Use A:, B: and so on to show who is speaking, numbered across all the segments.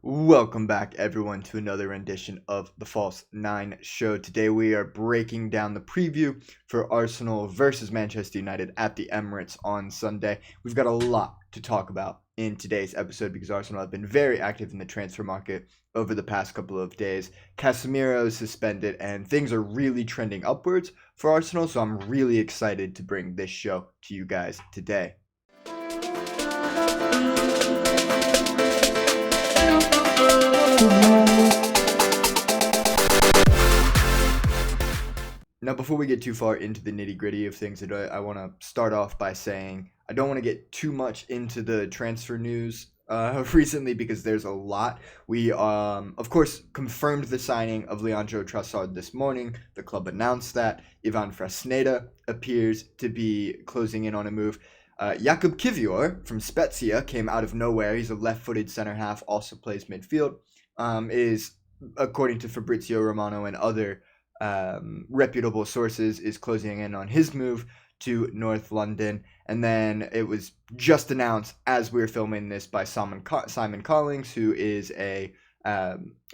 A: Welcome back, everyone, to another rendition of the False Nine Show. Today we are breaking down the preview for Arsenal versus Manchester United at the Emirates on Sunday. We've got a lot to talk about in today's episode because Arsenal have been very active in the transfer market over the past couple of days. Casemiro is suspended and things are really trending upwards for Arsenal, so I'm really excited to bring this show to you guys today. Now, before we get too far into the nitty-gritty of things, I want to start off by saying I don't want to get too much into the transfer news recently because there's a lot. We, of course, confirmed the signing of Leandro Trossard this morning. The club announced that. Ivan Fresneda appears to be closing in on a move. Jakub Kiwior from Spezia came out of nowhere. He's a left-footed center half, also plays midfield. Is, according to Fabrizio Romano and other reputable sources, is closing in on his move to North London. And then it was just announced as we were filming this by Simon Collins, who is a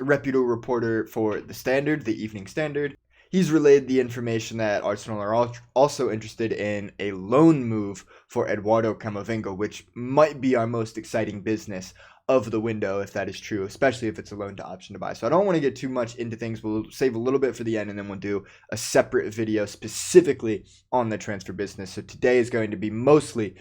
A: reputable reporter for The Standard, the Evening Standard. He's relayed the information that Arsenal are also interested in a loan move for Eduardo Camavinga, which might be our most exciting business of the window if that is true, especially if it's a loan to option to buy. So I don't want to get too much into things. We'll save a little bit for the end and then we'll do a separate video specifically on the transfer business. So today is going to be mostly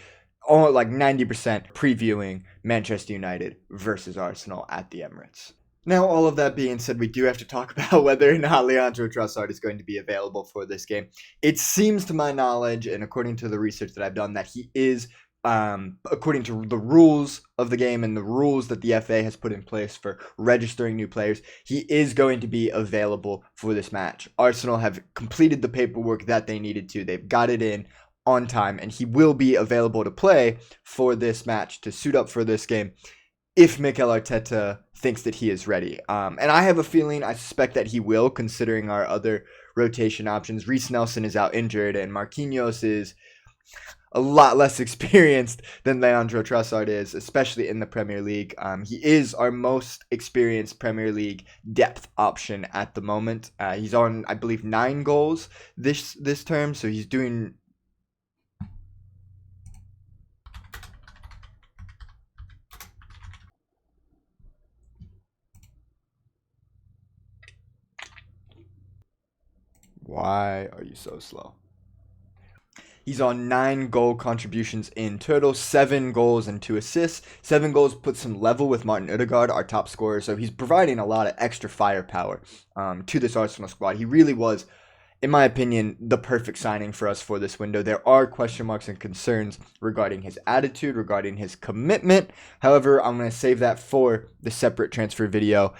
A: like 90% previewing Manchester United versus Arsenal at the Emirates. Now, all of that being said, we do have to talk about whether or not Leandro Trossard is going to be available for this game. It seems, to my knowledge, and according to the research that I've done, that he is, according to the rules of the game and the rules that the FA has put in place for registering new players, he is going to be available for this match. Arsenal have completed the paperwork that they needed to. They've got it in on time, and he will be available to play for this match, to suit up for this game, if Mikel Arteta thinks that he is ready. And I have a feeling, I suspect that he will, considering our other rotation options. Reece Nelson is out injured, and Marquinhos is a lot less experienced than Leandro Trossard is, especially in the Premier League. He is our most experienced Premier League depth option at the moment. He's on, I believe, 9 goals this term, so he's doing... Why are you so slow? He's on 9 goal contributions in total, 7 goals and 2 assists. 7 goals puts him level with Martin Odegaard, our top scorer. So he's providing a lot of extra firepower to this Arsenal squad. He really was, in my opinion, the perfect signing for us for this window. There are question marks and concerns regarding his attitude, regarding his commitment. However, I'm going to save that for the separate transfer video.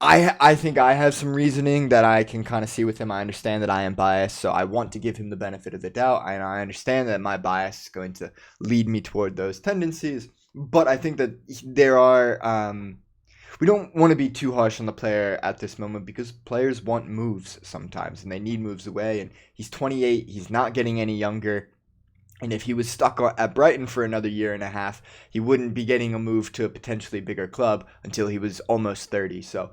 A: I think I have some reasoning that I can kind of see with him. I understand that I am biased, so I want to give him the benefit of the doubt, and I understand that my bias is going to lead me toward those tendencies. But I think that there are... we don't want to be too harsh on the player at this moment because players want moves sometimes, and they need moves away, and he's 28, he's not getting any younger. And if he was stuck at Brighton for another year and a half, he wouldn't be getting a move to a potentially bigger club until he was almost 30. So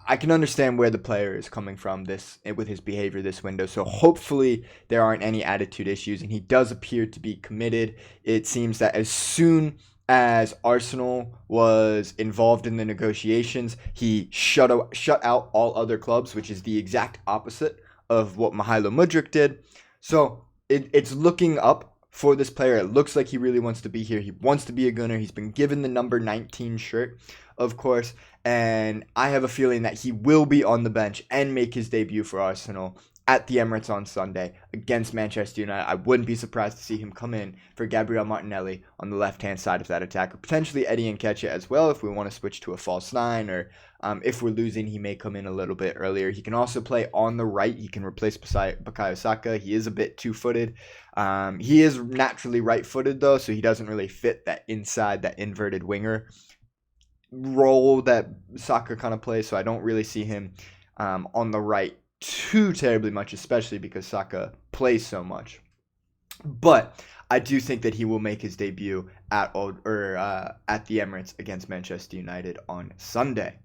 A: I can understand where the player is coming from with his behavior this window. So hopefully there aren't any attitude issues, and he does appear to be committed. It seems that as soon as Arsenal was involved in the negotiations, he shut out all other clubs, which is the exact opposite of what Mykhailo Mudryk did. So it's looking up for this player. It looks like he really wants to be here. He wants to be a gunner. He's been given the number 19 shirt, of course, and I have a feeling that he will be on the bench and make his debut for Arsenal at the Emirates on Sunday against Manchester United. I wouldn't be surprised to see him come in for Gabriel Martinelli on the left-hand side of that attack, or potentially Eddie Nketiah as well if we want to switch to a false 9, or if we're losing, he may come in a little bit earlier. He can also play on the right. He can replace Bukayo Saka. He is a bit two-footed. He is naturally right-footed, though, so he doesn't really fit that inside, that inverted winger role that Saka kind of plays, so I don't really see him on the right too terribly much, especially because Saka plays so much. But I do think that he will make his debut at the Emirates against Manchester United on Sunday.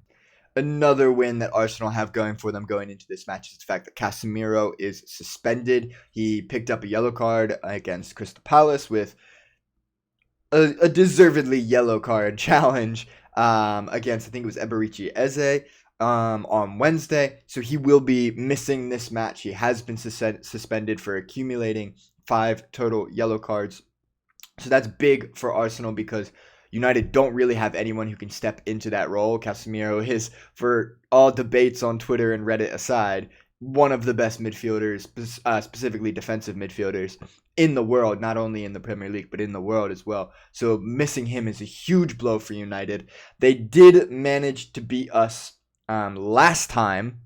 A: Another win that Arsenal have going for them going into this match is the fact that Casemiro is suspended. He picked up a yellow card against Crystal Palace with a deservedly yellow card challenge against, I think it was Eberici Eze on Wednesday. So he will be missing this match. He has been suspended for accumulating 5 total yellow cards. So that's big for Arsenal because United don't really have anyone who can step into that role. Casemiro is, for all debates on Twitter and Reddit aside, one of the best midfielders, specifically defensive midfielders in the world, not only in the Premier League, but in the world as well. So missing him is a huge blow for United. They did manage to beat us last time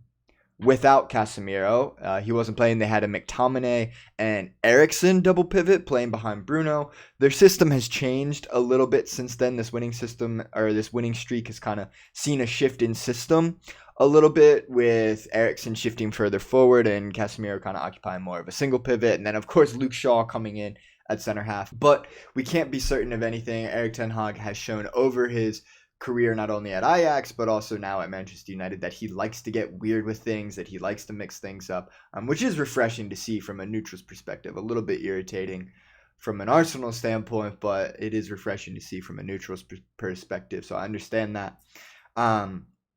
A: without Casemiro. He wasn't playing. They had a McTominay and Eriksen double pivot playing behind Bruno. Their system has changed a little bit since then. This winning streak has kind of seen a shift in system a little bit, with Eriksen shifting further forward and Casemiro kind of occupying more of a single pivot. And then, of course, Luke Shaw coming in at center half. But we can't be certain of anything. Erik ten Hag has shown over his career, not only at Ajax, but also now at Manchester United, that he likes to get weird with things, that he likes to mix things up, which is refreshing to see from a neutral's perspective. A little bit irritating from an Arsenal standpoint, but it is refreshing to see from a neutral's perspective. So I understand that.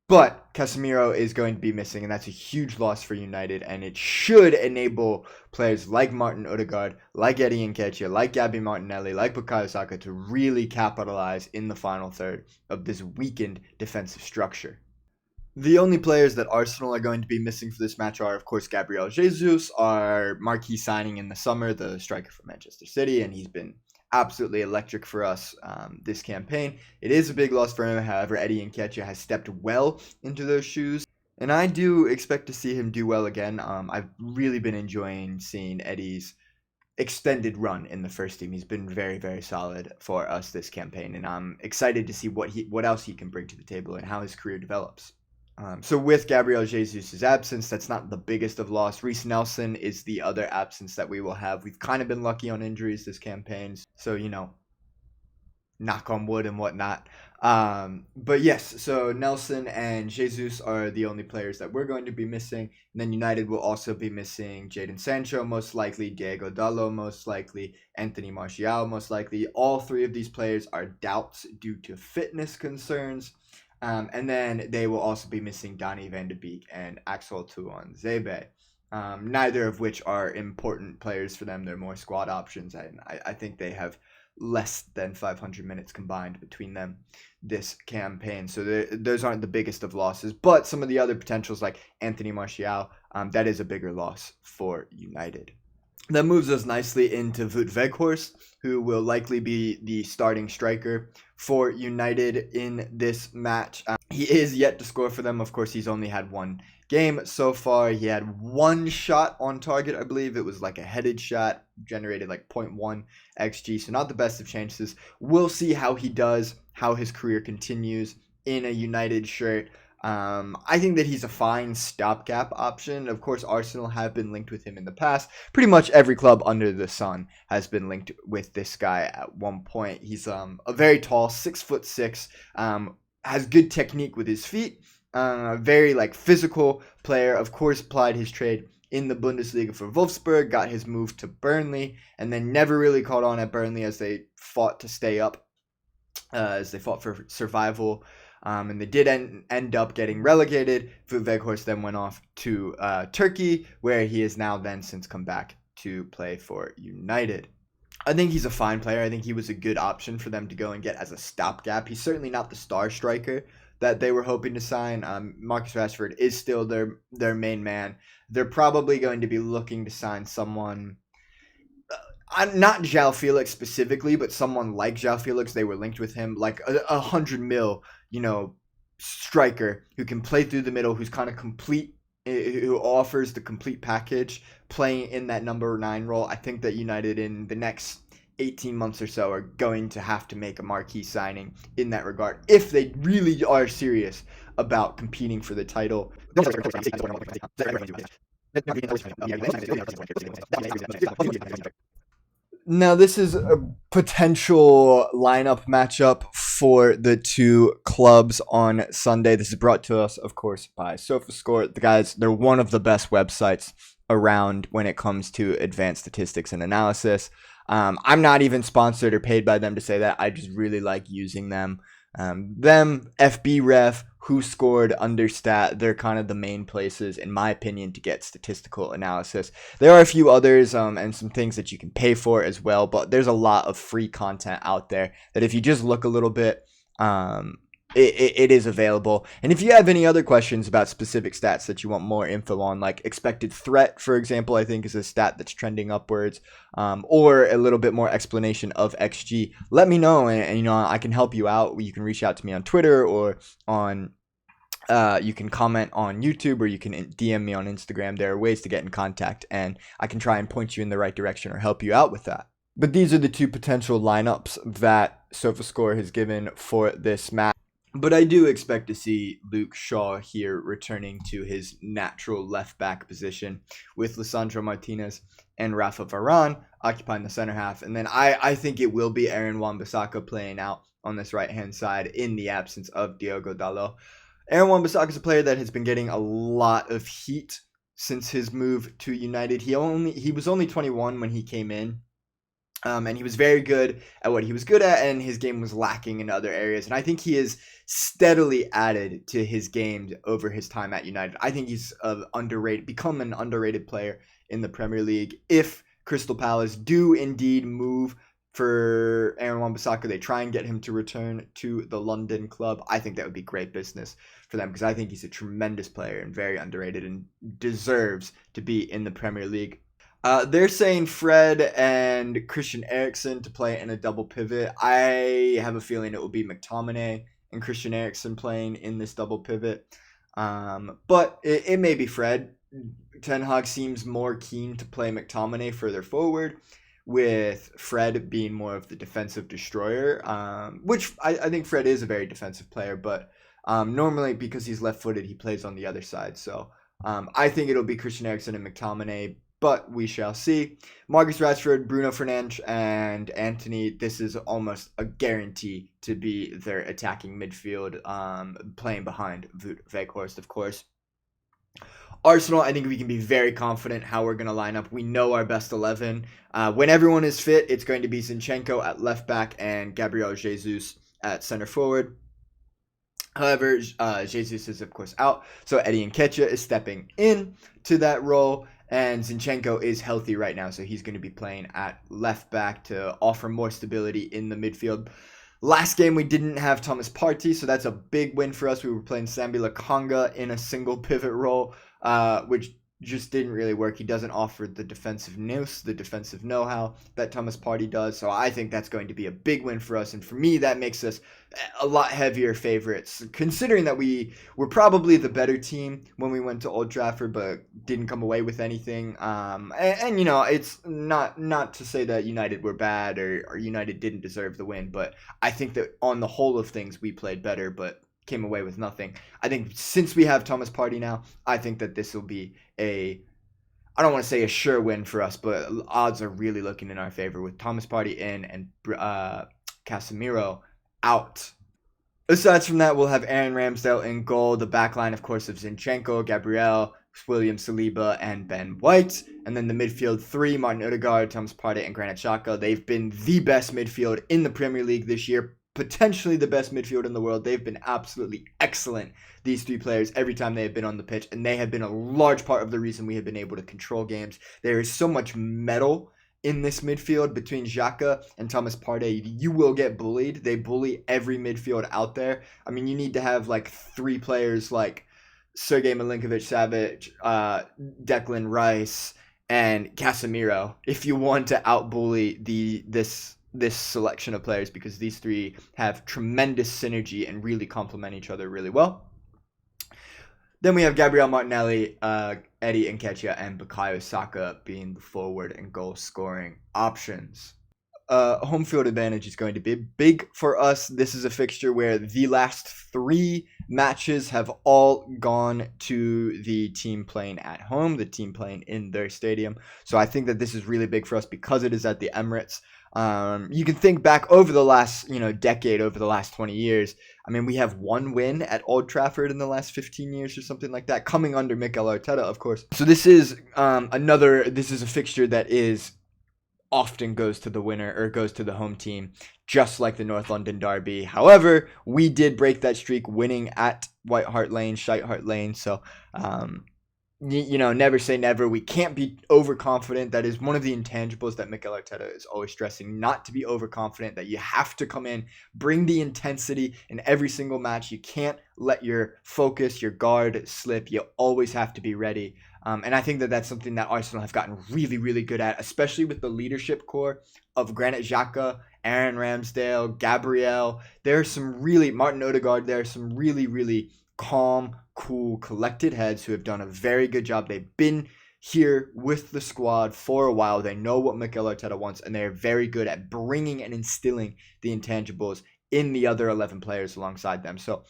A: But Casemiro is going to be missing, and that's a huge loss for United, and it should enable players like Martin Odegaard, like Eddie Nketiah, like Gabby Martinelli, like Bukayo Saka to really capitalize in the final third of this weakened defensive structure. The only players that Arsenal are going to be missing for this match are, of course, Gabriel Jesus, our marquee signing in the summer, the striker from Manchester City, and he's been absolutely electric for us this campaign. It is a big loss for him. However, Eddie Nketiah has stepped well into those shoes, and I do expect to see him do well again. I've really been enjoying seeing Eddie's extended run in the first team. He's been very, very solid for us this campaign, and I'm excited to see what else he can bring to the table and how his career develops. So with Gabriel Jesus' absence, that's not the biggest of loss. Reece Nelson is the other absence that we will have. We've kind of been lucky on injuries this campaign, so, knock on wood and whatnot. But yes, so Nelson and Jesus are the only players that we're going to be missing. And then United will also be missing Jadon Sancho, most likely, Diego Dallo, most likely, Anthony Martial, most likely. All 3 of these players are doubts due to fitness concerns. And then they will also be missing Donny van de Beek and Axel Tuanzebe, neither of which are important players for them. They're more squad options, and I think they have less than 500 minutes combined between them this campaign. So those aren't the biggest of losses, but some of the other potentials like Anthony Martial, that is a bigger loss for United. That moves us nicely into Wout Weghorst, who will likely be the starting striker for United in this match. He is yet to score for them. Of course, he's only had 1 game so far. He had 1 shot on target, I believe. It was like a headed shot, generated like 0.1 XG, so not the best of chances. We'll see how he does, how his career continues in a United shirt. I think that he's a fine stopgap option. Of course, Arsenal have been linked with him in the past. Pretty much every club under the sun has been linked with this guy at one point. He's a very tall, 6'6", has good technique with his feet. Very physical player. Of course, plied his trade in the Bundesliga for Wolfsburg, got his move to Burnley, and then never really caught on at Burnley as they fought to stay up, as they fought for survival. And they did end up getting relegated. Wout Weghorst then went off to Turkey, where he has now then since come back to play for United. I think he's a fine player. I think he was a good option for them to go and get as a stopgap. He's certainly not the star striker that they were hoping to sign. Marcus Rashford is still their main man. They're probably going to be looking to sign someone, not João Felix specifically, but someone like João Felix. They were linked with him, like a 100 mil, striker who can play through the middle, who's kind of complete, who offers the complete package, playing in that number 9 role. I think that United in the next 18 months or so are going to have to make a marquee signing in that regard if they really are serious about competing for the title. Now, this is a potential lineup matchup for the two clubs on Sunday. This is brought to us, of course, by SofaScore. The guys, they're one of the best websites around when it comes to advanced statistics and analysis. I'm not even sponsored or paid by them to say that. I just really like using them. FB Ref, Who Scored, Understat, they're kind of the main places, in my opinion, to get statistical analysis. There are a few others and some things that you can pay for as well, but there's a lot of free content out there that if you just look a little bit, it is available. And if you have any other questions about specific stats that you want more info on, like expected threat, for example, I think is a stat that's trending upwards, or a little bit more explanation of XG, let me know, and I can help you out. You can reach out to me on Twitter or on you can comment on YouTube, or you can DM me on Instagram. There are ways to get in contact, and I can try and point you in the right direction or help you out with that. But these are the two potential lineups that SofaScore has given for this match. But I do expect to see Luke Shaw here returning to his natural left back position, with Lisandro Martinez and Rafa Varane occupying the center half. And then I think it will be Aaron Wan-Bissaka playing out on this right-hand side in the absence of Diogo Dalot. Aaron Wan-Bissaka is a player that has been getting a lot of heat since his move to United. He was only 21 when he came in. And he was very good at what he was good at, and his game was lacking in other areas. And I think he has steadily added to his game over his time at United. I think he's become an underrated player in the Premier League. If Crystal Palace do indeed move for Aaron Wan-Bissaka, they try and get him to return to the London club, I think that would be great business for them, because I think he's a tremendous player and very underrated and deserves to be in the Premier League. They're saying Fred and Christian Eriksen to play in a double pivot. I have a feeling it will be McTominay and Christian Eriksen playing in this double pivot. But it may be Fred. Ten Hag seems more keen to play McTominay further forward, with Fred being more of the defensive destroyer, which I think Fred is a very defensive player, but normally because he's left-footed, he plays on the other side. So I think it'll be Christian Eriksen and McTominay, but we shall see. Marcus Rashford, Bruno Fernandes, and Antony, this is almost a guarantee to be their attacking midfield, playing behind Wout Weghorst, of course. Arsenal, I think we can be very confident how we're going to line up. We know our best 11. When everyone is fit, it's going to be Zinchenko at left back and Gabriel Jesus at center forward. However, Jesus is, of course, out, so Eddie Nketiah is stepping in to that role. And Zinchenko is healthy right now, so he's going to be playing at left back to offer more stability in the midfield. Last game, we didn't have Thomas Partey, so that's a big win for us. We were playing Sambi Lokonga in a single pivot role, which just didn't really work. He doesn't offer the defensive nous, the defensive know-how that Thomas Partey does. So I think that's going to be a big win for us. And for me, that makes us a lot heavier favorites, considering that we were probably the better team when we went to Old Trafford, but didn't come away with anything. And it's not to say that United were bad or United didn't deserve the win, but I think that on the whole of things, we played better, but came away with nothing. I think since we have Thomas Partey now, I think that this will be I don't want to say a sure win for us, but odds are really looking in our favor with Thomas Partey in and Casemiro out. Aside from that, we'll have Aaron Ramsdale in goal. The backline, of course, of Zinchenko, Gabriel, William Saliba, and Ben White. And then the midfield three, Martin Odegaard, Thomas Partey, and Granit Xhaka. They've been the best midfield in the Premier League this year, potentially the best midfield in the world. They've been absolutely excellent, these three players, every time they have been on the pitch, and they have been a large part of the reason we have been able to control games. There is so much metal in this midfield between Xhaka and Thomas Partey. You will get bullied. They bully every midfield out there. I mean, you need to have like three players like Sergej Milinkovic-Savic, Declan Rice, and Casemiro if you want to outbully this selection of players, because these three have tremendous synergy and really complement each other really well. Then we have Gabriel Martinelli, Eddie Nketiah, and Bukayo Saka being the forward and goal scoring options. Home field advantage is going to be big for us. This is a fixture where the last three matches have all gone to the team playing at home, the team playing in their stadium. So I think that this is really big for us because it is at the Emirates. You can think back over the last, decade, over the last 20 years. I mean, we have one win at Old Trafford in the last 15 years or something like that, coming under Mikel Arteta, of course. So this is this is a fixture that is often goes to the winner or goes to the home team, just like the North London derby. However, we did break that streak winning at White Hart Lane, Shite Hart Lane. So, never say never. We can't be overconfident. That is one of the intangibles that Mikel Arteta is always stressing, not to be overconfident, that you have to come in, bring the intensity in every single match. You can't let your focus, your guard slip. You always have to be ready. And I think that that's something that Arsenal have gotten really, really good at, especially with the leadership core of Granit Xhaka, Aaron Ramsdale, Gabriel. There's some really, Martin Odegaard, there are some really, really calm, cool, collected heads who have done a very good job. They've been here with the squad for a while. They know what Mikel Arteta wants, and they're very good at bringing and instilling the intangibles in the other 11 players alongside them. So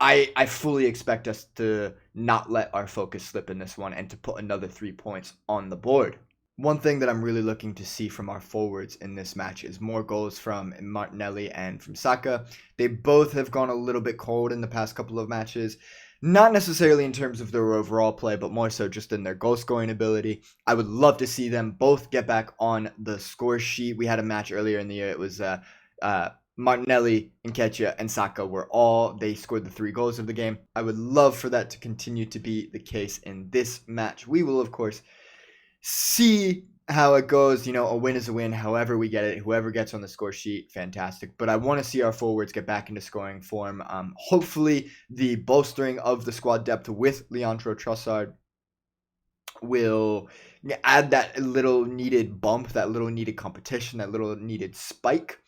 A: I fully expect us to not let our focus slip in this one and to put another 3 points on the board. One thing that I'm really looking to see from our forwards in this match is more goals from Martinelli and from Saka. They both have gone a little bit cold in the past couple of matches. Not necessarily in terms of their overall play, but more so just in their goal-scoring ability. I would love to see them both get back on the score sheet. We had a match earlier in the year. It was Martinelli, Nketiah, and Saka they scored the 3 goals of the game. I would love for that to continue to be the case in this match. We will, of course, see how it goes. A win is a win, however we get it. Whoever gets on the score sheet, fantastic. But I want to see our forwards get back into scoring form. Hopefully, the bolstering of the squad depth with Leandro Trossard will add that little needed bump, that little needed competition, that little needed spike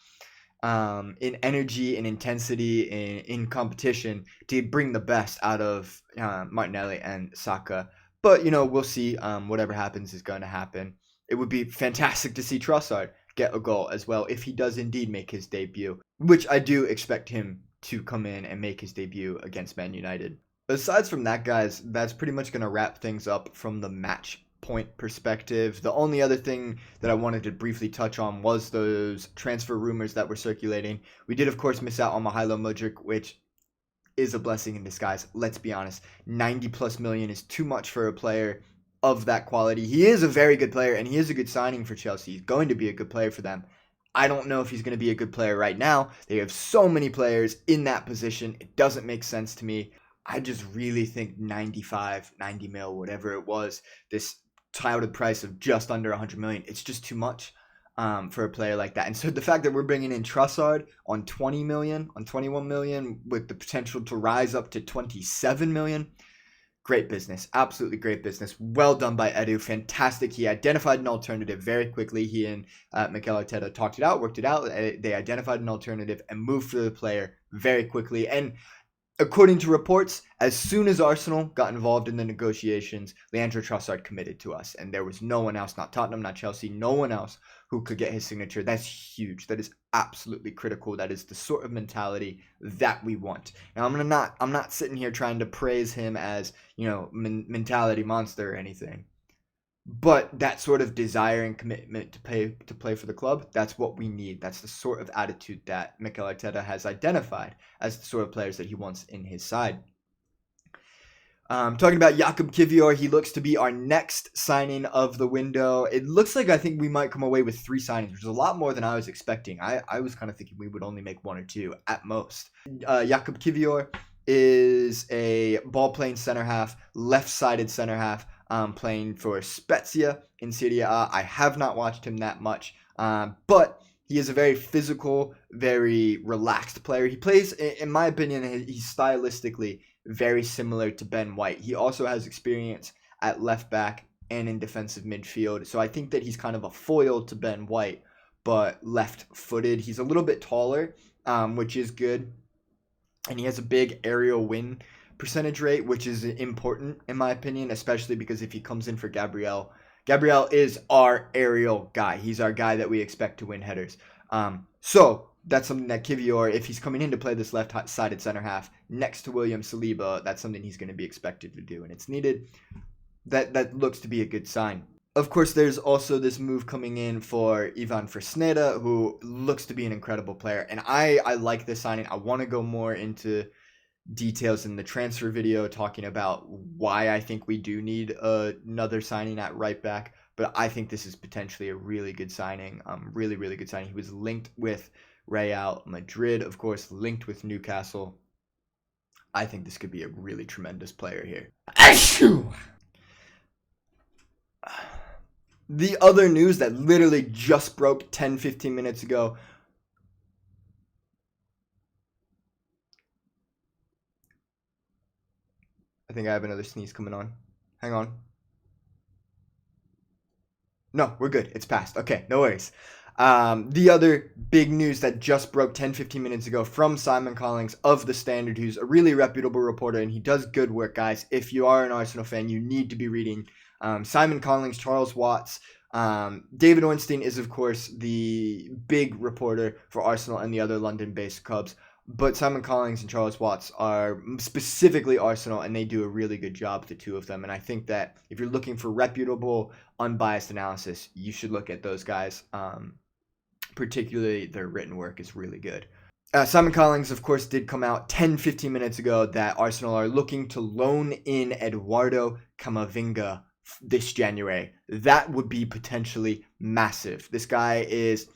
A: in energy and intensity in competition to bring the best out of Martinelli and Saka. But, we'll see. Whatever happens is going to happen. It would be fantastic to see Trossard get a goal as well if he does indeed make his debut, which I do expect him to come in and make his debut against Man United. Aside from that, guys, that's pretty much going to wrap things up from the match point perspective. The only other thing that I wanted to briefly touch on was those transfer rumors that were circulating. We did, of course, miss out on Mykhailo Mudryk, which is a blessing in disguise. Let's be honest. 90 plus million is too much for a player of that quality. He is a very good player, and he is a good signing for Chelsea. He's going to be a good player for them. I don't know if he's going to be a good player right now. They have so many players in that position. It doesn't make sense to me. I just really think 95, 90 mil, whatever it was, this touted price of just under 100 million, it's just too much for a player like that. And so the fact that we're bringing in Trossard on 20 million, on 21 million, with the potential to rise up to 27 million, great business. Absolutely great business. Well done by Edu. Fantastic. He identified an alternative very quickly. He and Mikel Arteta talked it out, worked it out. They identified an alternative and moved for the player very quickly. And according to reports, as soon as Arsenal got involved in the negotiations, Leandro Trossard committed to us. And there was no one else, not Tottenham, not Chelsea, no one else who could get his signature. That's huge. That is absolutely critical. That is the sort of mentality that we want. Now, I'm not sitting here trying to praise him as, mentality monster or anything. But that sort of desire and commitment to play for the club, that's what we need. That's the sort of attitude that Mikel Arteta has identified as the sort of players that he wants in his side. Talking about Jakub Kiwior, he looks to be our next signing of the window. It looks like I think we might come away with 3 signings, which is a lot more than I was expecting. I was kind of thinking we would only make 1 or 2 at most. Jakub Kiwior is a ball-playing center half, left-sided center half, playing for Spezia in Serie A. I have not watched him that much, but he is a very physical, very relaxed player. He plays, in my opinion, he's stylistically very similar to Ben White. He also has experience at left back and in defensive midfield, so I think that he's kind of a foil to Ben White, but left-footed. He's a little bit taller, which is good, and he has a big aerial win percentage rate, which is important in my opinion, especially because if he comes in for Gabriel is our aerial guy. He's our guy that we expect to win headers. So that's something that Kiwior, if he's coming in to play this left-sided center half next to William Saliba, that's something he's going to be expected to do, and it's needed. That looks to be a good sign. Of course, there's also this move coming in for Ivan Fresneda, who looks to be an incredible player, and I like this signing. I want to go more into details in the transfer video talking about why I think we do need another signing at right back, but I think this is potentially a really good signing. Really, really good signing. He was linked with Real Madrid, of course, linked with Newcastle. I think this could be a really tremendous player here. Achoo! The other news that literally just broke 10-15 minutes ago. I think I have another sneeze coming on. Hang on. No, we're good. It's passed. Okay, no worries. The other big news that just broke 10-15 minutes ago from Simon Collins of The Standard, who's a really reputable reporter, and he does good work, guys. If you are an Arsenal fan, you need to be reading Simon Collins, Charles Watts. David Ornstein is, of course, the big reporter for Arsenal and the other London-based clubs. But Simon Collins and Charles Watts are specifically Arsenal, and they do a really good job, the two of them. And I think that if you're looking for reputable, unbiased analysis, you should look at those guys. Particularly their written work is really good. Simon Collins, of course, did come out 10-15 minutes ago that Arsenal are looking to loan in Eduardo Camavinga this January. That would be potentially massive. This guy is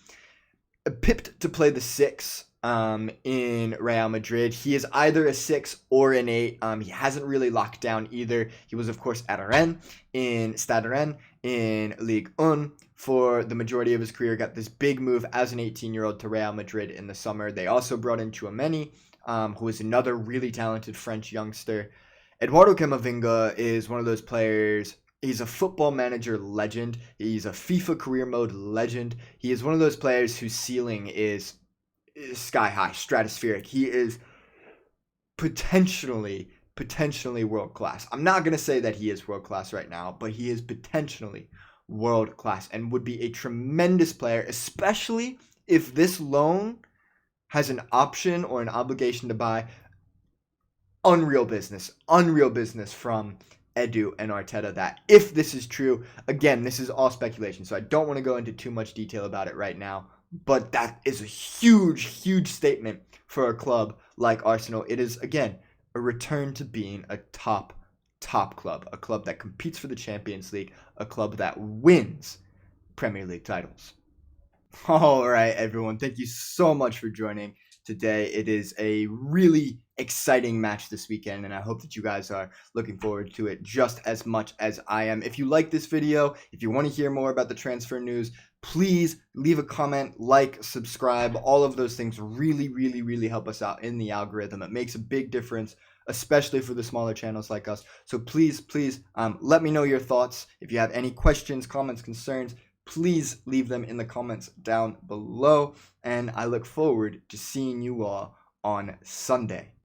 A: pipped to play the 6 in Real Madrid. He is either a 6 or an 8. He hasn't really locked down either. He was, of course, at Rennes, in Stade Rennes, in Ligue 1 for the majority of his career. Got this big move as an 18-year-old to Real Madrid in the summer. They also brought in Tchouaméni, who is another really talented French youngster. Eduardo Camavinga is one of those players. He's a Football Manager legend. He's a FIFA career mode legend. He is one of those players whose ceiling is sky high, stratospheric. He is potentially world class. I'm not going to say that he is world class right now, but he is potentially world class and would be a tremendous player, especially if this loan has an option or an obligation to buy. Unreal business from Edu and Arteta, that if this is true, again, this is all speculation, so I don't want to go into too much detail about it right now, but that is a huge statement for a club like Arsenal. It is, again, a return to being a top club, a club that competes for the Champions League, a club that wins Premier League titles. All right, everyone, thank you so much for joining today. It is a really exciting match this weekend, and I hope that you guys are looking forward to it just as much as I am. If you like this video, if you want to hear more about the transfer news, please leave a comment, like, subscribe. All of those things really help us out in the algorithm. It makes a big difference, especially for the smaller channels like us. So please let me know your thoughts. If you have any questions, comments, concerns, please leave them in the comments down below, and I look forward to seeing you all on Sunday.